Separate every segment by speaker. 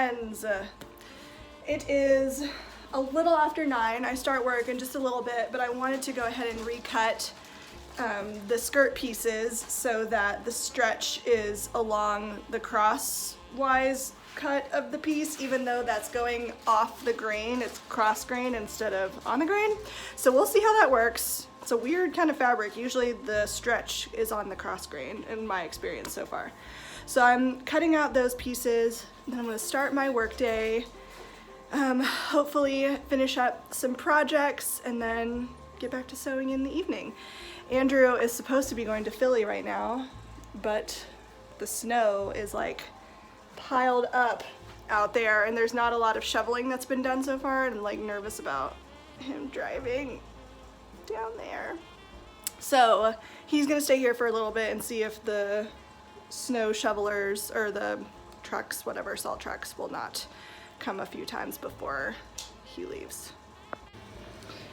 Speaker 1: friends. It is a little after 9. I start work in just a little bit, but I wanted to go ahead and recut the skirt pieces so that the stretch is along the crosswise cut of the piece, even though that's going off the grain. It's cross grain instead of on the grain. So we'll see how that works. It's a weird kind of fabric. Usually the stretch is on the cross grain in my experience so far. So I'm cutting out those pieces, then I'm gonna start my work day, hopefully finish up some projects, and then get back to sewing in the evening. Andrew is supposed to be going to Philly right now, but the snow is like piled up out there and there's not a lot of shoveling that's been done so far, and I'm like nervous about him driving down there. So he's gonna stay here for a little bit and see if the snow shovelers or the trucks, whatever, salt trucks, will not come a few times before he leaves.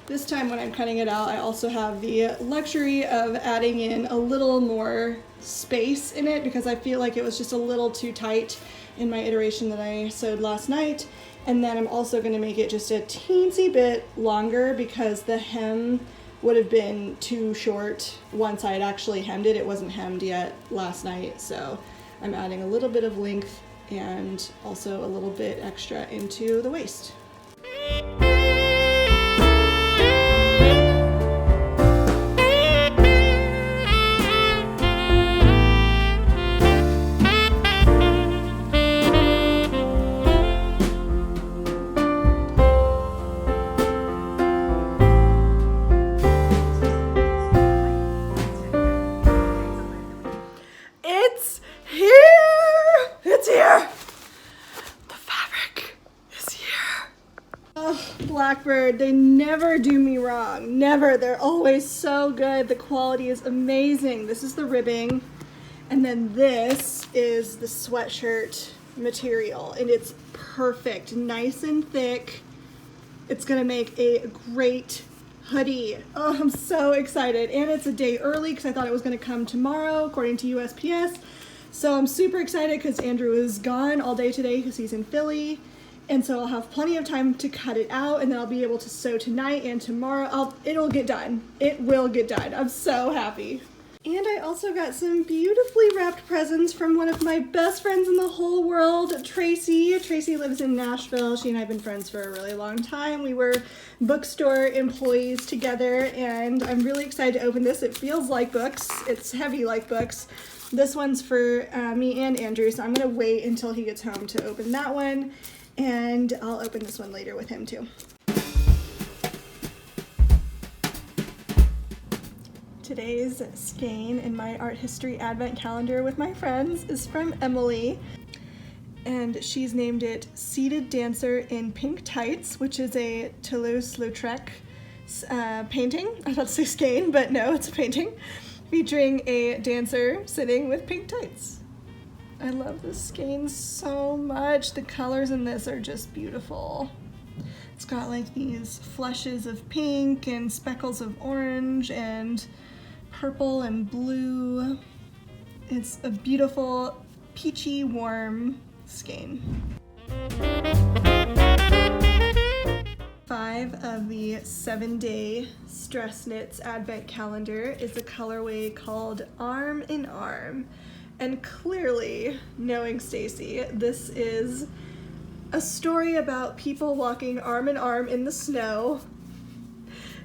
Speaker 1: This time when I'm cutting it out, I also have the luxury of adding in a little more space in it because I feel like it was just a little too tight in my iteration that I sewed last night. And then I'm also going to make it just a teensy bit longer because the hem would have been too short once I had actually hemmed it. It wasn't hemmed yet last night, so I'm adding a little bit of length and also a little bit extra into the waist. Blackbird, they never do me wrong. Never. They're always so good. The quality is amazing. This is the ribbing, and then this is the sweatshirt material, and it's perfect, nice and thick. It's gonna make a great hoodie. Oh, I'm so excited. And it's a day early because I thought it was gonna come tomorrow according to USPS. So I'm super excited because Andrew is gone all day today because he's in Philly. And so I'll have plenty of time to cut it out, and then I'll be able to sew tonight and tomorrow. It'll get done. It will get done. I'm so happy. And I also got some beautifully wrapped presents from one of my best friends in the whole world, Tracy. Tracy lives in Nashville. She and I have been friends for a really long time. We were bookstore employees together, and I'm really excited to open this. It feels like books. It's heavy like books. This one's for me and Andrew, so I'm gonna wait until he gets home to open that one. And I'll open this one later with him too. Today's skein in my art history advent calendar with my friends is from Emily, and she's named it Seated Dancer in Pink Tights, which is a Toulouse-Lautrec painting. I was about to say skein, but no, it's a painting featuring a dancer sitting with pink tights. I love this skein so much. The colors in this are just beautiful. It's got like these flushes of pink and speckles of orange and purple and blue. It's a beautiful, peachy, warm skein. 5 of the 7-day Stress Knits Advent Calendar is a colorway called Arm in Arm. And clearly, knowing Stacy, this is a story about people walking arm in arm in the snow.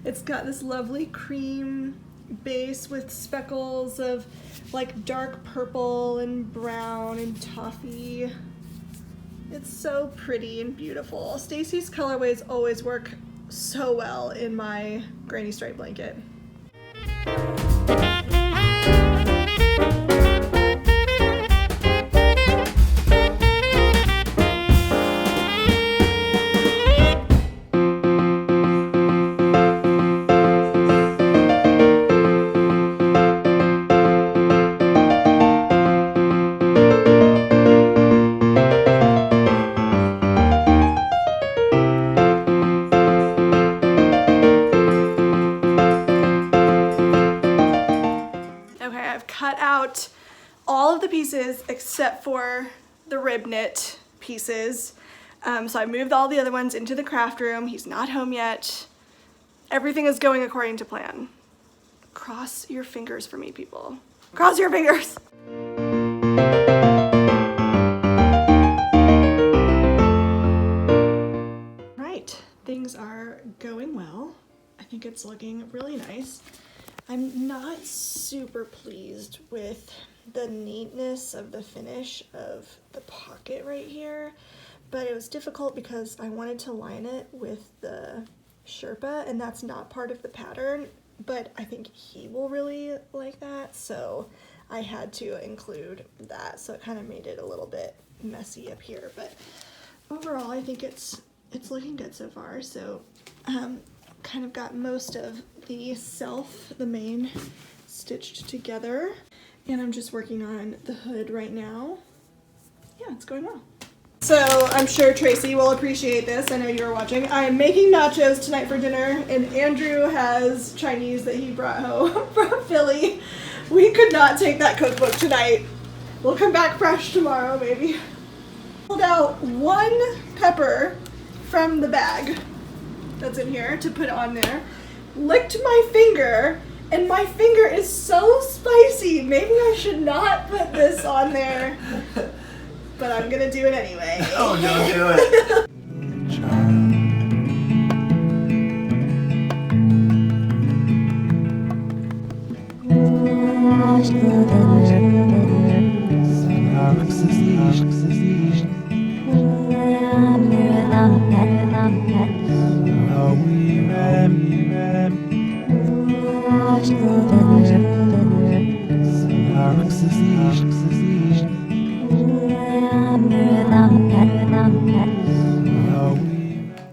Speaker 1: It's got this lovely cream base with speckles of like dark purple and brown and toffee. It's so pretty and beautiful. Stacy's colorways always work so well in my granny stripe blanket. All of the pieces except for the rib knit pieces. So I moved all the other ones into the craft room. He's not home yet. Everything is going according to plan. Cross your fingers for me, people. Cross your fingers. Right, things are going well. I think it's looking really nice. I'm not super pleased with the neatness of the finish of the pocket right here, but it was difficult because I wanted to line it with the Sherpa, and that's not part of the pattern, but I think he will really like that, so I had to include that, so it kind of made it a little bit messy up here, but overall I think it's looking good so far. So kind of got most of the main stitched together, and I'm just working on the hood right now. Yeah, it's going well. So I'm sure Tracy will appreciate this. I know you were watching. I'm making nachos tonight for dinner, and Andrew has Chinese that he brought home from Philly. We could not take that cookbook tonight. We'll come back fresh tomorrow, maybe. Pulled out one pepper from the bag that's in here to put on there. Licked my finger, and my finger is so spicy. Maybe I should not put this on there, but I'm gonna do it anyway.
Speaker 2: Oh, don't do it.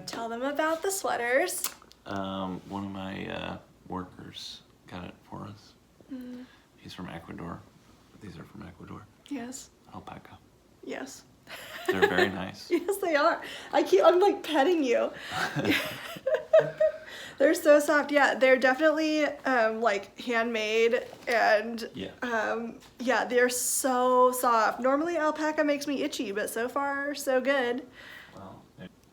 Speaker 1: Tell them about the sweaters.
Speaker 2: One of my workers got it for us. He's from Ecuador. These are from Ecuador.
Speaker 1: Yes.
Speaker 2: Alpaca.
Speaker 1: Yes.
Speaker 2: They're very nice.
Speaker 1: Yes, they are. I'm like petting you. They're so soft. Yeah, they're definitely like handmade, and yeah, they're so soft. Normally alpaca makes me itchy, but so far so good.
Speaker 2: Well,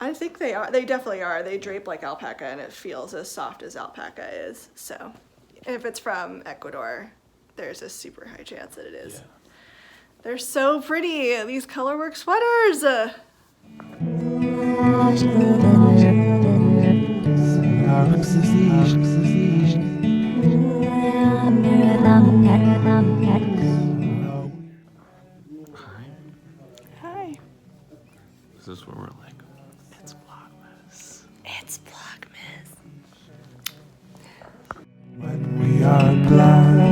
Speaker 1: I think they are. They definitely are. They drape like alpaca, and it feels as soft as alpaca is. So if it's from Ecuador, there's a super high chance that it is.
Speaker 2: yeah.
Speaker 1: They're so pretty, these colorwork sweaters. Hi.
Speaker 2: This is where we're like, it's Vlogmas.
Speaker 1: It's Vlogmas.
Speaker 3: When we are blind.